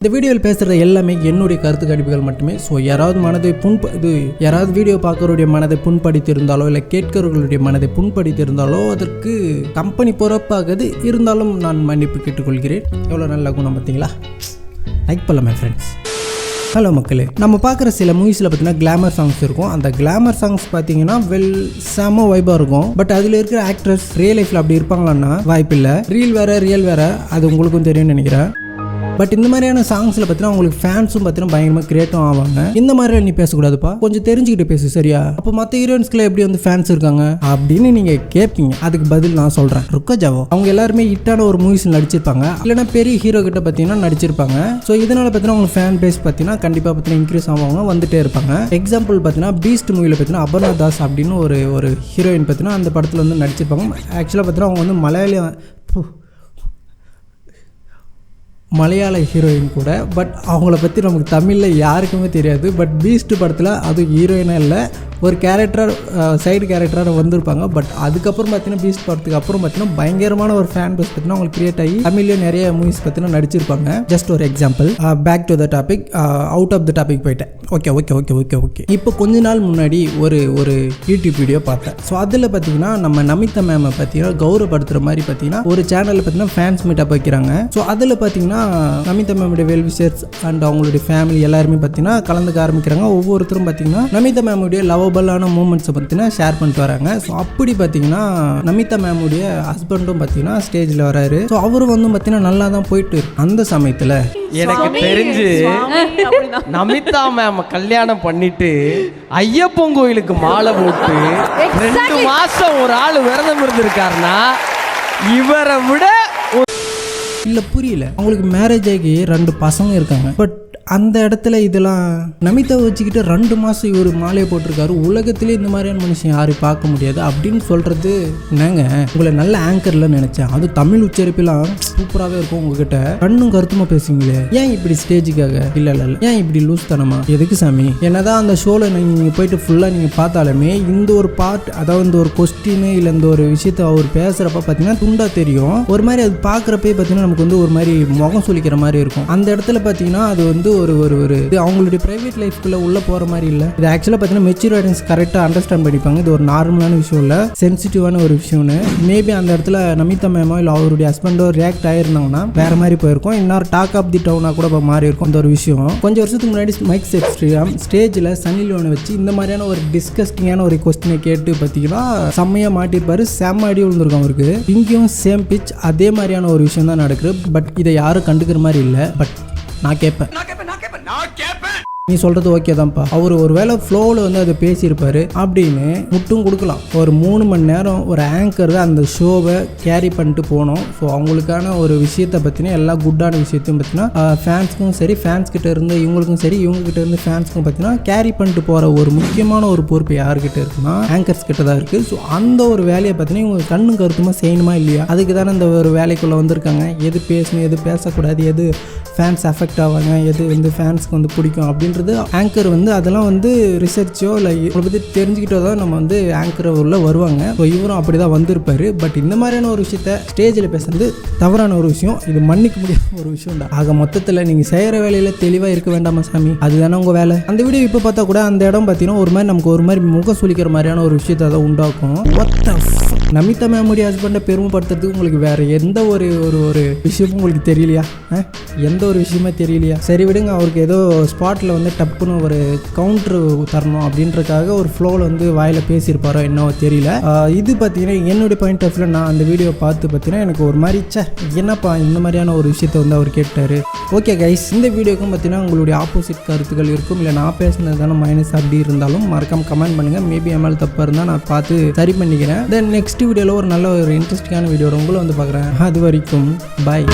இந்த வீடியோவில் பேசுகிற எல்லாமே என்னுடைய கருத்து கணிப்புகள் மட்டுமே. ஸோ யாராவது யாராவது வீடியோ பார்க்குறவருடைய மனதை புண்படுத்தியிருந்தாலோ இல்லை கேட்கிறவர்களுடைய மனதை புண்படுத்தியிருந்தாலோ அதற்கு கம்பெனி பொறுப்பாகுது. இருந்தாலும் நான் மன்னிப்பு கேட்டுக்கொள்கிறேன். எவ்வளோ நல்ல குணம் பார்த்தீங்களா? லைக் பண்ணலாமே ஃப்ரெண்ட்ஸ். ஹலோ மக்களே, நம்ம பார்க்குற சில மூவிஸில் பார்த்தீங்கன்னா கிளாமர் சாங்ஸ் இருக்கும். அந்த கிளாமர் சாங்ஸ் பார்த்தீங்கன்னா செம வைபாக இருக்கும். பட் அதில் இருக்கிற ஆக்ட்ரஸ் ரியல் லைஃப்பில் அப்படி இருப்பாங்களான்னா வாய்ப்பில்லை. ரியல் வேற அது உங்களுக்கும் தெரியும்னு நினைக்கிறேன். பட் இந்த மாதிரியான சாங்ஸில் பார்த்தீங்கன்னா உங்களுக்கு ஃபேன்ஸும் பார்த்தீங்கன்னா பயங்கரமாக கிரியேட்டும் ஆவாங்க. இந்த மாதிரிலாம் நீ பேசக்கூடாதுப்பா, கொஞ்சம் தெரிஞ்சுக்கிட்டு பேசு சரியா? அப்போ மற்ற ஹீரோயின்ஸ்க்குலாம் எப்படி வந்து ஃபேன்ஸ் இருக்காங்க அப்படின்னு நீங்கள் கேட்பீங்க. அதுக்கு பதில் நான் சொல்கிறேன். ருக்கோ ஜாவோ அவங்க எல்லாருமே ஹிட்டான ஒரு மூவிஸ் நடிச்சிருப்பாங்க, இல்லைனா பெரிய ஹீரோ கிட்ட பார்த்தீங்கன்னா நடிச்சிருப்பாங்க. ஸோ இதனால் பார்த்தீங்கன்னா உங்களுக்கு ஃபேன் பேஸ் பார்த்தீங்கன்னா கண்டிப்பாக பார்த்தீங்கன்னா இன்க்ரீஸ் ஆவாங்க, வந்துட்டே இருப்பாங்க. எக்ஸாம்பிள் பார்த்தீங்கன்னா பீஸ்ட் மூவியில் பார்த்தீங்கன்னா அபர்ணா தாஸ் அப்படின்னு ஒரு ஹீரோயின் பார்த்தீங்கன்னா அந்த படத்தில் வந்து நடிச்சிருப்பாங்க. ஆக்சுவலாக பார்த்தீங்கன்னா அவங்க வந்து மலையாள ஹீரோயின் கூட. பட் அவங்கள பற்றி நமக்கு தமிழில் யாருக்குமே தெரியாது. பட் பீஸ்ட் படத்தில் அது ஹீரோயினாக இல்லை, ஒரு சைடு கேரக்டராக வந்திருப்பாங்க. பட் அதுக்கப்புறம் பார்த்தீங்கன்னா பீஸ்ட் படத்துக்கு அப்புறம் பார்த்தீங்கன்னா பயங்கரமான ஒரு ஃபேன் பேஸ் பார்த்தீங்கன்னா அவங்களுக்கு கிரியேட் ஆகி தமிழ்லேயும் நிறைய மூவிஸ் பார்த்தீங்கன்னா நடிச்சிருப்பாங்க. ஜஸ்ட் ஒரு example. Back to the topic, out of the topic போயிட்டேன். ஓகே. இப்போ கொஞ்ச நாள் முன்னாடி ஒரு யூடியூப் வீடியோ பார்த்தேன். ஸோ அதில் பார்த்தீங்கன்னா நம்ம நமிதா மேமை பார்த்தீங்கன்னா கௌரவப்படுத்துகிற மாதிரி பார்த்தீங்கன்னா ஒரு சேனலில் பார்த்தீங்கன்னா ஃபேன்ஸ் மீட்டப் வைக்கிறாங்க. ஸோ அதில் பார்த்தீங்கன்னா நமிதா மேமுடைய வெல் விஷர்ஸ் அண்ட் அவங்களுடைய ஃபேமிலி எல்லாருமே பார்த்தீங்கன்னா கலந்துக்க ஆரம்பிக்கிறாங்க. ஒவ்வொருத்தரும் பார்த்தீங்கன்னா நமிதா மேமுடைய லவபிளான மூமெண்ட்ஸை பார்த்தீங்கன்னா ஷேர் பண்ணிட்டு வராங்க. ஸோ அப்படி பார்த்தீங்கன்னா நமிதா மேமுடைய ஹஸ்பண்டும் பார்த்தீங்கன்னா ஸ்டேஜில் வராரு. ஸோ அவரும் வந்து பார்த்தீங்கன்னா நல்லா தான் போயிட்டு அந்த சமயத்தில் எனக்கு தெரிஞ்சு நமிதா மேம் கல்யாணம் பண்ணிட்டு ஐயப்பன் கோயிலுக்கு மாலை போட்டு 2 மாசம் ஒரு ஆள் விரதம் இருந்திருக்காருன்னா இவரை விட இல்லை புரியல. அவங்களுக்கு மேரேஜ் ஆகி 2 பசங்க இருக்காங்க. பட் அந்த இடத்துல இதெல்லாம் நமிதா வச்சுக்கிட்டு 2 மாதம் இவர் மாலையை போட்டிருக்காரு. உலகத்திலே இந்த மாதிரியான மனுஷன் யாரையும் பார்க்க முடியாது அப்படின்னு சொல்கிறது என்னங்க? உங்களை நல்ல ஆங்கரில் நினச்சேன். அது தமிழ் உச்சரிப்பெல்லாம் சூப்பராகவே இருக்கும். உங்ககிட்ட கண்ணும் கருத்துமா பேசுவீங்களே, ஏன் இப்படி ஸ்டேஜுக்காக? இல்லை ஏன் இப்படி லூஸ் தனமா? எதுக்கு சாமி? என்னதான் அந்த ஷோவில் நீங்கள் போயிட்டு ஃபுல்லாக நீங்கள் பார்த்தாலுமே இந்த ஒரு பார்ட், அதாவது இந்த ஒரு கொஸ்டின் இல்லை இந்த ஒரு விஷயத்தை அவர் பேசுகிறப்ப பார்த்தீங்கன்னா துண்டா தெரியும். ஒரு மாதிரி அது பார்க்குறப்பே பார்த்தீங்கன்னா நமக்கு வந்து ஒரு மாதிரி முகம் சொல்லிக்கிற மாதிரி இருக்கும். அந்த இடத்துல பார்த்தீங்கன்னா அது வந்து ஒரு அவங்களுடைய பிரைவேட் லைஃப்குள்ள உள்ள போற மாதிரி இல்லை. இது ஆக்சுவலாக பார்த்தீங்கன்னா மெச்சூர் ஆடியன்ஸ் கரெக்டாக அண்டர்ஸ்டாண்ட் பண்ணிப்பாங்க. இது ஒரு நார்மலான விஷயம் இல்லை, சென்சிட்டிவான ஒரு விஷயம்னு. மேபி அந்த இடத்துல நமிதா மேமோ இல்லை அவருடைய ஹஸ்பண்டோ ரியாக்ட் ஆயிருந்தாங்கன்னா வேற மாதிரி போயிருக்கும். இன்னொரு டாக் ஆஃப் தி டவுனாக கூட இப்போ மாறி இருக்கும் இந்த ஒரு விஷயம். கொஞ்சம் வருஷத்துக்கு முன்னாடி மைக் செட் ஸ்டேஜில் சன்னி லியோனை வச்சு இந்த மாதிரியான ஒரு டிஸ்கஸ்டிங்கான ஒரு கொஸ்டினை கேட்டு பார்த்தீங்கன்னா செம்மையாக மாட்டிருப்பாரு. செம்ம அடி விழுந்திருக்கும் அவருக்கு. இங்கேயும் சேம் பிச் அதே மாதிரியான ஒரு விஷயம் தான் நடக்குது. பட் இதை யாரும் கண்டுக்கிற மாதிரி இல்லை. பட் நான் கேட்பேன், நீ சொல்கிறது ஓகே தான்ப்பா. அவர் ஒரு வேளை ஃப்ளோவில் வந்து அதை பேசியிருப்பாரு அப்படின்னு முட்டும் கொடுக்கலாம். ஒரு 3 மணி நேரம் ஒரு ஆங்கர் தான் அந்த ஷோவை கேரி பண்ணிட்டு போனோம். ஸோ அவங்களுக்கான ஒரு விஷயத்தை பற்றினா எல்லா குட்டான விஷயத்தையும் பார்த்தீங்கன்னா ஃபேன்ஸுக்கும் சரி, ஃபேன்ஸ் கிட்ட இருந்து இவங்களுக்கும் சரி, இவங்ககிட்ட இருந்து ஃபேன்ஸுக்கும் பார்த்தீங்கன்னா கேரி பண்ணிட்டு போகிற ஒரு முக்கியமான ஒரு பொறுப்பு யாருக்கிட்ட இருக்குன்னா ஆங்கர்ஸ் கிட்ட தான் இருக்குது. ஸோ அந்த ஒரு வேலையை பார்த்தீங்கன்னா இவங்க கண்ணும் கருத்துமா செய்யணுமா இல்லையா? அதுக்கு தானே இந்த ஒரு வேலைக்குள்ளே வந்திருக்காங்க. எது பேசணும், எது பேசக்கூடாது, எது ஃபேன்ஸ் அஃபெக்ட் ஆவாங்க, எது வந்து ஃபேன்ஸ்க்கு வந்து பிடிக்கும் அப்படின்றது ஆங்கர் வந்து அதெல்லாம் வந்து ரிசர்ச்சோ இல்லை இவரை பற்றி தெரிஞ்சுக்கிட்டோ தான் நம்ம வந்து ஆங்கர் உள்ள வருவாங்க. ஸோ இவரும் அப்படி தான் வந்திருப்பாரு. பட் இந்த மாதிரியான ஒரு விஷயத்த ஸ்டேஜில் பேசுறது தவறான ஒரு விஷயம். இது மன்னிக்க முடியாத ஒரு விஷயம் தான். ஆக மொத்தத்தில் நீங்கள் செய்கிற வேலையில் தெளிவாக இருக்க வேண்டாமா சாமி? அதுதானே உங்கள் வேலை. அந்த வீடியோ இப்போ பார்த்தா கூட அந்த இடம் பார்த்தீங்கன்னா ஒரு மாதிரி நமக்கு ஒரு மாதிரி முகம் சுளிக்கிற மாதிரியான ஒரு விஷயத்தை அதை உண்டாக்கும். நமிதா மேமுடைய ஹஸ்பண்டை பெருமைப்படுத்துறதுக்கு உங்களுக்கு வேற எந்த ஒரு விஷயமும் உங்களுக்கு தெரியலையா? எந்த ஒரு விஷயமே தெரியலையா? சரி விடுங்க, அவருக்கு ஏதோ ஸ்பாட்டில் வந்து டப்புன்னு ஒரு கவுண்டர் தரணும் அப்படின்றதுக்காக ஒரு ஃப்ளோவில் வந்து வாயில் பேசியிருப்பாரோ என்னவோ தெரியல. இது பார்த்தீங்கன்னா என்னுடைய பாயிண்ட் ஆஃப் வியூ நான் அந்த வீடியோ பார்த்து பார்த்தீங்கன்னா எனக்கு ஒரு மாதிரி என்னப்பா இந்த மாதிரியான ஒரு விஷயத்தை வந்து அவர் கேட்டார். ஓகே கைஸ், இந்த வீடியோக்கும் பார்த்தீங்கன்னா உங்களுடைய ஆப்போசிட் கருத்துக்கள் இருக்கும். இல்லை நான் பேசுனது தானே மைனஸ் அப்படி இருந்தாலும் மறக்காம கமெண்ட் பண்ணுங்கள். மேபி எம்எல் தப்பாக இருந்தால் நான் பார்த்து சரி பண்ணிக்கிறேன். தென் நெக்ஸ்ட் வீடியோவில் ஒரு நல்ல ஒரு இன்ட்ரெஸ்டிங்கான வீடியோட உங்களை வந்து பார்க்குறேன். அது வரைக்கும் பாய்.